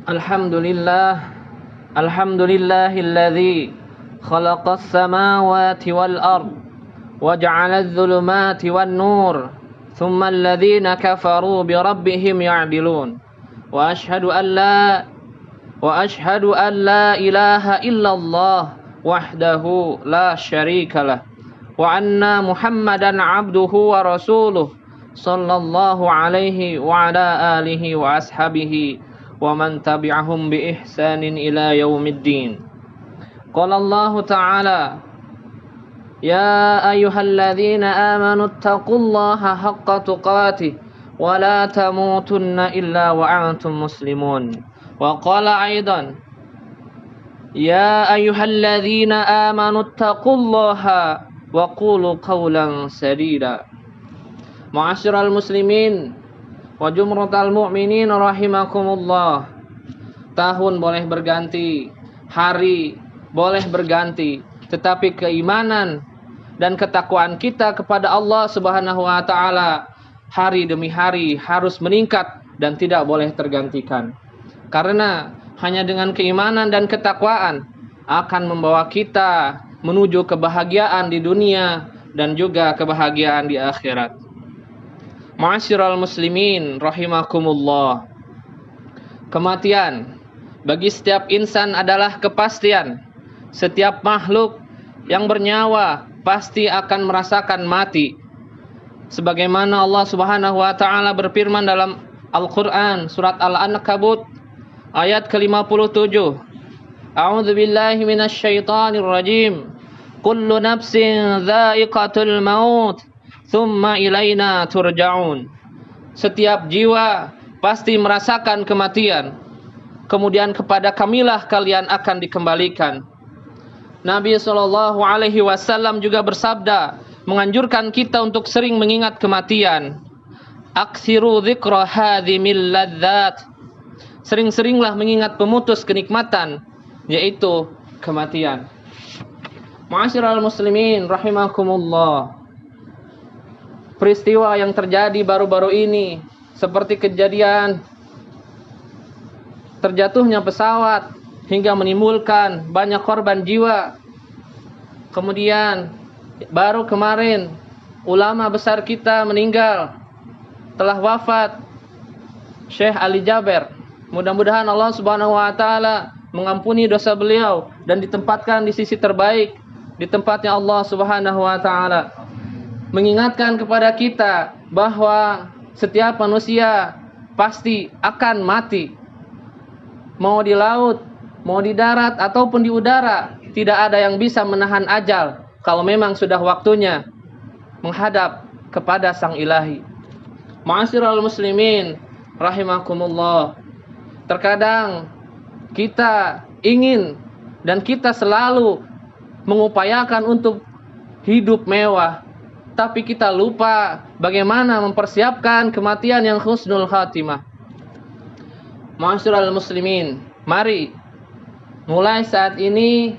Alhamdulillah, alhamdulillahilladzi khalaqas samawati wal ard wa ja'ala adh-dhulumati wan nur thumma alladhina kafaru bi rabbihim ya'dilun wa ashhadu an la ilaha illallah wahdahu la syarikalah wa anna Muhammadan abduhu wa rasuluh sallallahu alaihi wa ala alihi wa ashabihi wa man tabi'ahum bi ihsanin ila yaumiddin. Qala Allah Ta'ala, ya ayyuhalladzina amanu taqullaha haqqa tuqatih wa la tamutunna illa wa antum muslimun. Wa qala aidan, ya ayyuhalladzina amanu taqullaha wa qulu qawlan sadida. Ma'asyiral muslimin wa jumratal mu'minin rahimakumullah. Tahun boleh berganti, hari boleh berganti, tetapi keimanan dan ketakwaan kita kepada Allah Subhanahu wa taala hari demi hari harus meningkat dan tidak boleh tergantikan. Karena hanya dengan keimanan dan ketakwaan akan membawa kita menuju kebahagiaan di dunia dan juga kebahagiaan di akhirat. Ma'asyiral muslimin rahimakumullah. Kematian bagi setiap insan adalah kepastian. Setiap makhluk yang bernyawa pasti akan merasakan mati. Sebagaimana Allah Subhanahu wa taala berfirman dalam Al-Qur'an surat Al-Ankabut ayat ke-57. A'udzu billahi minasyaitonir rajim. Kullu nafsin dha'iqatul maut. Tsumma ilaina turja'un. Setiap jiwa pasti merasakan kematian. Kemudian kepada kamilah kalian akan dikembalikan. Nabi SAW juga bersabda, menganjurkan kita untuk sering mengingat kematian. Aksiru dzikra hadhimil ladzat. Sering-seringlah mengingat pemutus kenikmatan, yaitu kematian. Ma'asyiral muslimin rahimakumullah. Peristiwa yang terjadi baru-baru ini seperti kejadian terjatuhnya pesawat hingga menimbulkan banyak korban jiwa. Kemudian baru kemarin ulama besar kita meninggal, telah wafat Syekh Ali Jaber. Mudah-mudahan Allah Subhanahu wa taala mengampuni dosa beliau dan ditempatkan di sisi terbaik di tempatnya Allah Subhanahu wa taala. Mengingatkan kepada kita bahwa setiap manusia pasti akan mati. Mau di laut, mau di darat ataupun di udara, tidak ada yang bisa menahan ajal kalau memang sudah waktunya menghadap kepada Sang Ilahi. Ma'asyiral muslimin rahimakumullah. Terkadang kita ingin dan kita selalu mengupayakan untuk hidup mewah, tapi kita lupa bagaimana mempersiapkan kematian yang husnul khatimah. Ma'asyiral muslimin, mari mulai saat ini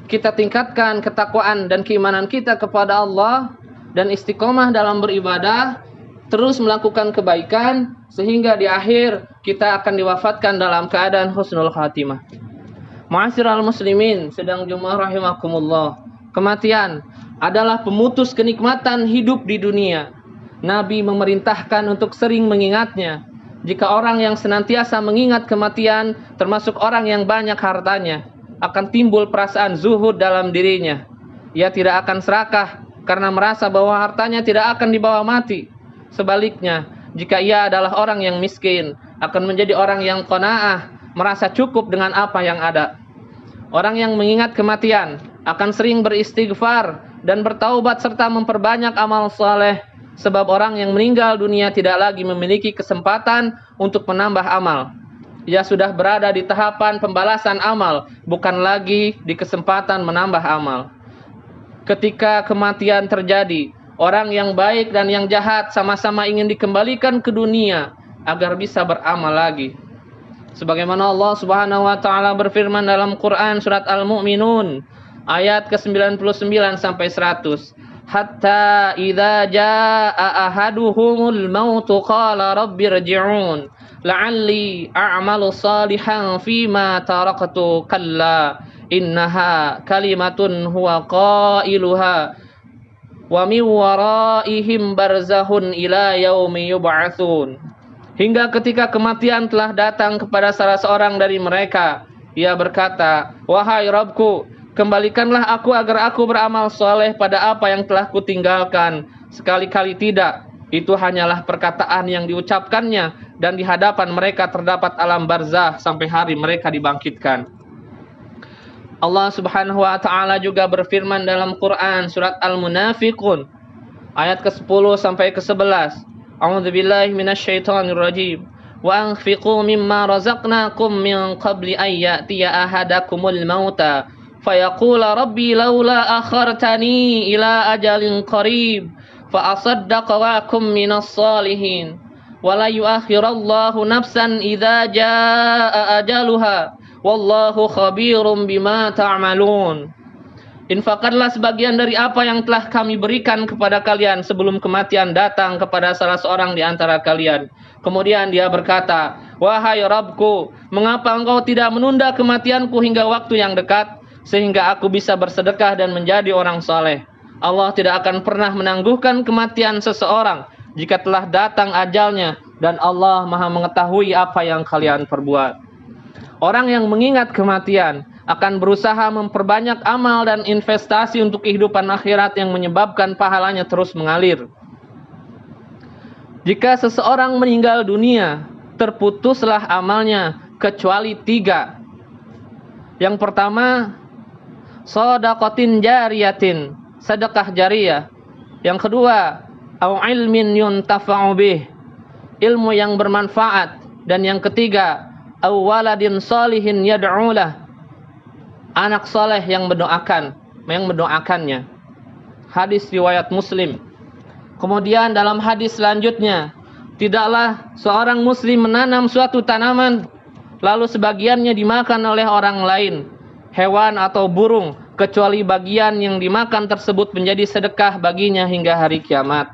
kita tingkatkan ketakwaan dan keimanan kita kepada Allah dan istiqomah dalam beribadah, terus melakukan kebaikan sehingga di akhir kita akan diwafatkan dalam keadaan husnul khatimah. Ma'asyiral muslimin, sedang jemaah rahimakumullah. Kematian adalah pemutus kenikmatan hidup di dunia. Nabi memerintahkan untuk sering mengingatnya. Jika orang yang senantiasa mengingat kematian, termasuk orang yang banyak hartanya, akan timbul perasaan zuhud dalam dirinya. Ia tidak akan serakah karena merasa bahwa hartanya tidak akan dibawa mati. Sebaliknya, jika ia adalah orang yang miskin, akan menjadi orang yang qanaah, merasa cukup dengan apa yang ada. Orang yang mengingat kematian akan sering beristighfar dan bertaubat serta memperbanyak amal saleh, sebab orang yang meninggal dunia tidak lagi memiliki kesempatan untuk menambah amal. Ia sudah berada di tahapan pembalasan amal, bukan lagi di kesempatan menambah amal. Ketika kematian terjadi, orang yang baik dan yang jahat sama-sama ingin dikembalikan ke dunia agar bisa beramal lagi. Sebagaimana Allah Subhanahu wa taala berfirman dalam Quran surat Al-Mu'minun ayat ke-99 sampai 100. Hatta idza jaa ahaduhumul maut qala rabbirji'un la'alli a'malu salihan fima taraktu kalla innaha kalimatun huwa qailuha wa min waraihim barzahun ila yaumi yub'atsun. Hingga ketika kematian telah datang kepada salah seorang dari mereka, ia berkata, "Wahai Rabbku, kembalikanlah aku agar aku beramal soleh pada apa yang telah kutinggalkan. Sekali-kali tidak. Itu hanyalah perkataan yang diucapkannya, dan di hadapan mereka terdapat alam barzah sampai hari mereka dibangkitkan." Allah Subhanahu wa taala juga berfirman dalam Quran surat Al-Munafiqun ayat ke-10 sampai ke-11. A'udzubillahi minasyaitonir rajim. Wa anfiqu mimma razaqnakum min qabli an ya'tiya ahadakumul mauta fayaqula rabbi laula akhartani ila ajalin qarib fa asaddaqa wa akum minas salihin wa la yu'akhirallahu nafsan idza jaa ajaluha wallahu khabirum bima ta'malun. Infakkanlah sebagian dari apa yang telah kami berikan kepada kalian sebelum kematian datang kepada salah seorang di antara kalian. Kemudian dia berkata, "Wahai Rabbku, mengapa engkau tidak menunda kematianku hingga waktu yang dekat, sehingga aku bisa bersedekah dan menjadi orang saleh?" Allah tidak akan pernah menangguhkan kematian seseorang jika telah datang ajalnya, dan Allah Maha mengetahui apa yang kalian perbuat. Orang yang mengingat kematian akan berusaha memperbanyak amal dan investasi untuk kehidupan akhirat yang menyebabkan pahalanya terus mengalir. Jika seseorang meninggal dunia, terputuslah amalnya kecuali 3. Yang pertama, shadaqatin jariyatin, sedekah jariyah. Yang kedua, au ilmin yuntafa'u bih, ilmu yang bermanfaat. Dan yang ketiga, aw waladin salihin yad'ulah, anak soleh yang mendoakannya. Hadis riwayat Muslim. Kemudian dalam hadis selanjutnya, tidaklah seorang muslim menanam suatu tanaman lalu sebagiannya dimakan oleh orang lain, hewan atau burung, kecuali bagian yang dimakan tersebut menjadi sedekah baginya hingga hari kiamat.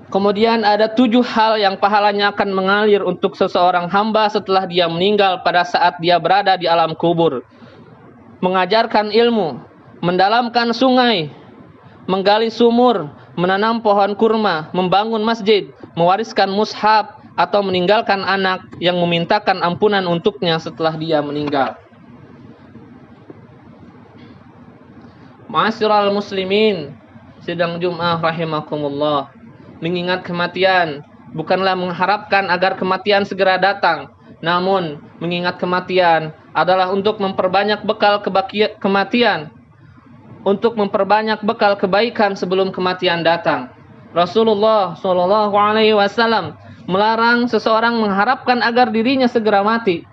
Kemudian ada 7 hal yang pahalanya akan mengalir untuk seseorang hamba setelah dia meninggal pada saat dia berada di alam kubur. Mengajarkan ilmu, mendalamkan sungai, menggali sumur, menanam pohon kurma, membangun masjid, mewariskan mushaf, atau meninggalkan anak yang memintakan ampunan untuknya setelah dia meninggal. Ma'asyiral muslimin, sidang Jum'ah rahimakumullah. Mengingat kematian bukanlah mengharapkan agar kematian segera datang, namun mengingat kematian adalah untuk memperbanyak bekal kematian, untuk memperbanyak bekal kebaikan sebelum kematian datang. Rasulullah Shallallahu Alaihi Wasallam melarang seseorang mengharapkan agar dirinya segera mati.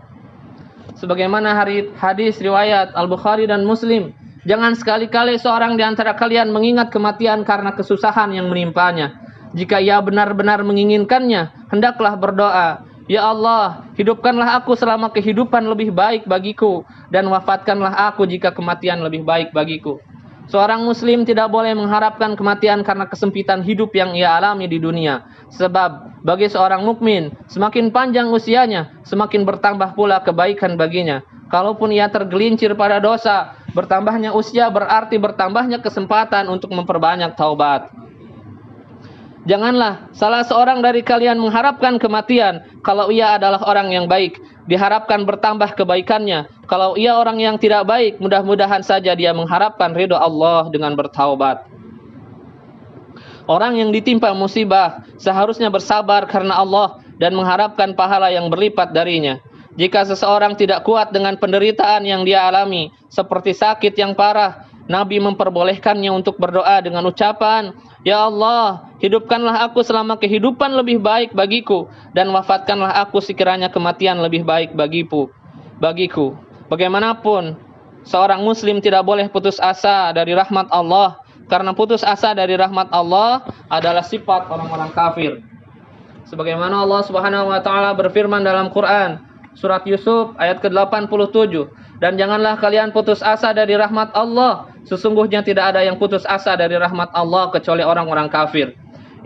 Sebagaimana hadis riwayat Al-Bukhari dan Muslim, jangan sekali-kali seorang di antara kalian mengingat kematian karena kesusahan yang menimpanya. Jika ia benar-benar menginginkannya, hendaklah berdoa, "Ya Allah, hidupkanlah aku selama kehidupan lebih baik bagiku, dan wafatkanlah aku jika kematian lebih baik bagiku." Seorang muslim tidak boleh mengharapkan kematian karena kesempitan hidup yang ia alami di dunia. Sebab bagi seorang mukmin, semakin panjang usianya, semakin bertambah pula kebaikan baginya. Kalaupun ia tergelincir pada dosa, bertambahnya usia berarti bertambahnya kesempatan untuk memperbanyak taubat. Janganlah salah seorang dari kalian mengharapkan kematian kalau ia adalah orang yang baik. Diharapkan bertambah kebaikannya. Kalau ia orang yang tidak baik, mudah-mudahan saja dia mengharapkan ridho Allah dengan bertaubat. Orang yang ditimpa musibah seharusnya bersabar karena Allah dan mengharapkan pahala yang berlipat darinya. Jika seseorang tidak kuat dengan penderitaan yang dia alami, seperti sakit yang parah, Nabi memperbolehkannya untuk berdoa dengan ucapan, "Ya Allah, hidupkanlah aku selama kehidupan lebih baik bagiku, dan wafatkanlah aku sekiranya kematian lebih baik bagiku." Bagaimanapun, seorang muslim tidak boleh putus asa dari rahmat Allah, karena putus asa dari rahmat Allah adalah sifat orang-orang kafir. Sebagaimana Allah Subhanahu wa taala berfirman dalam Quran, surat Yusuf ayat ke-87, "Dan janganlah kalian putus asa dari rahmat Allah. Sesungguhnya tidak ada yang putus asa dari rahmat Allah kecuali orang-orang kafir."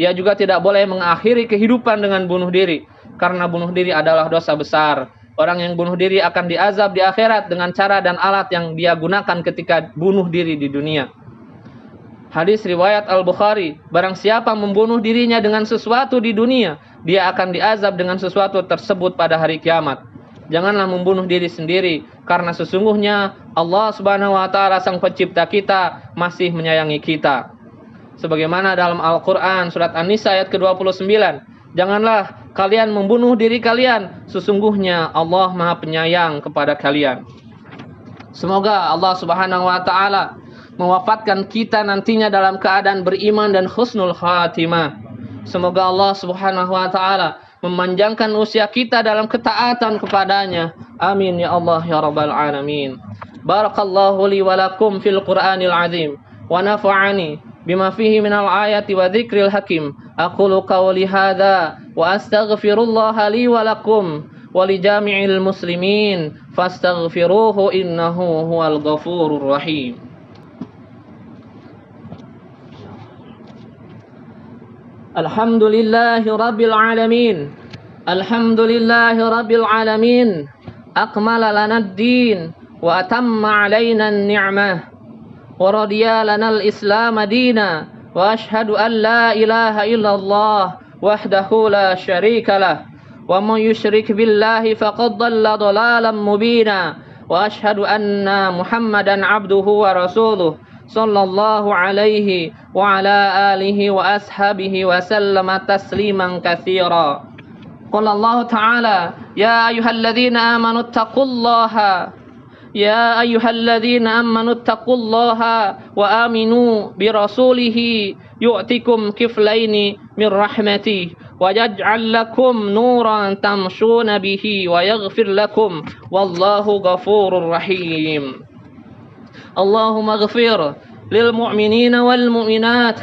Ia juga tidak boleh mengakhiri kehidupan dengan bunuh diri, karena bunuh diri adalah dosa besar. Orang yang bunuh diri akan diazab di akhirat dengan cara dan alat yang dia gunakan ketika bunuh diri di dunia. Hadis riwayat Al-Bukhari, barang siapa membunuh dirinya dengan sesuatu di dunia, dia akan diazab dengan sesuatu tersebut pada hari kiamat. Janganlah membunuh diri sendiri, karena sesungguhnya Allah Subhanahu wa taala Sang Pencipta kita masih menyayangi kita. Sebagaimana dalam Al-Qur'an surat An-Nisa ayat ke-29, janganlah kalian membunuh diri kalian, sesungguhnya Allah Maha Penyayang kepada kalian. Semoga Allah Subhanahu wa taala mewafatkan kita nantinya dalam keadaan beriman dan husnul khatimah. Semoga Allah Subhanahu wa taala memanjangkan usia kita dalam ketaatan kepadanya. Amin ya Allah ya rabbal alamin. Barakallahu li wa lakum fil Qur'anil azim wa nafa'ani bima fihi minal ayati wa dzikril hakim. Aqulu qawli hadza wa astaghfirullah li wa lakum wa li jami'il muslimin fastaghfiruhu innahu huwal ghafurur rahim. Alhamdulillahi rabbil alamin. Alhamdulillahi rabbil alamin. Akmala lana ad-din wa atamma alaina an-ni'mah wa radiya lana al-islam dina wa ashhadu an la ilaha illallah wahdahu la syarika lah wa man yusyrik billahi faqad dhalla dhalalan mubina wa ashhadu anna Muhammadan abduhu wa rasuluh sallallahu alaihi wa ala alihi wa ashabihi wa sallama tasliman katsira. Qala Allah Ta'ala, ya ayyuhalladzina amanu taqullaha ya ayyuhalladzina amanu taqullaha wa aminu bi rasulihi yu'tikum kiflaini min rahmatihi wa yaj'al lakum nuran tamshuna bihi wa yaghfir lakum wallahu ghafurur rahim. Allahumma ghafir lil mu'minina wal mu'minat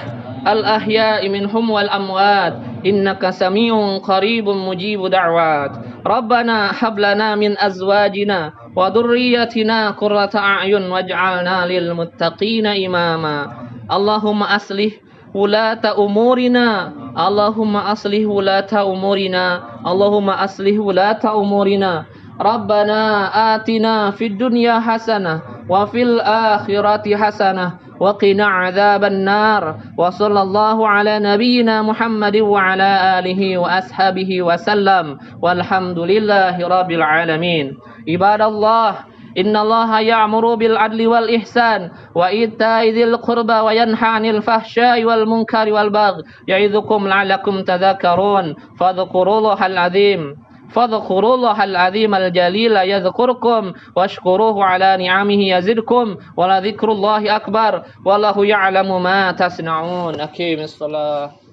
al ahya'i minhum wal amwat innaka sami'un qaribun mujibu da'wat. Rabbana hab lana min azwajina wa dhurriyyatina qurrata a'yun waj'alna lil muttaqina imama. Allahumma aslih wulata umurina Allahumma aslih wulata umurina Allahumma aslih wulata umurina. Rabbana atina fid dunya hasanah wa fil akhirati hasanah wa qina adzaban nar. Wa sallallahu ala nabiyyina Muhammadin wa ala alihi wa ashabihi wa sallam walhamdulillahi rabbil alamin. Ibadallah, innallaha ya'muru bil adli wal ihsan wa ita'i dzil qurba wa yanha 'anil fahsya'i wal munkari wal baghi ya'idzukum la'allakum tadhakkarun. فاذكروا الله العظيم الجليل يذكركم واشكروه على نعمه يزدكم ولذكر الله أكبر والله يعلم ما تصنعون. أقيموا الصلاة.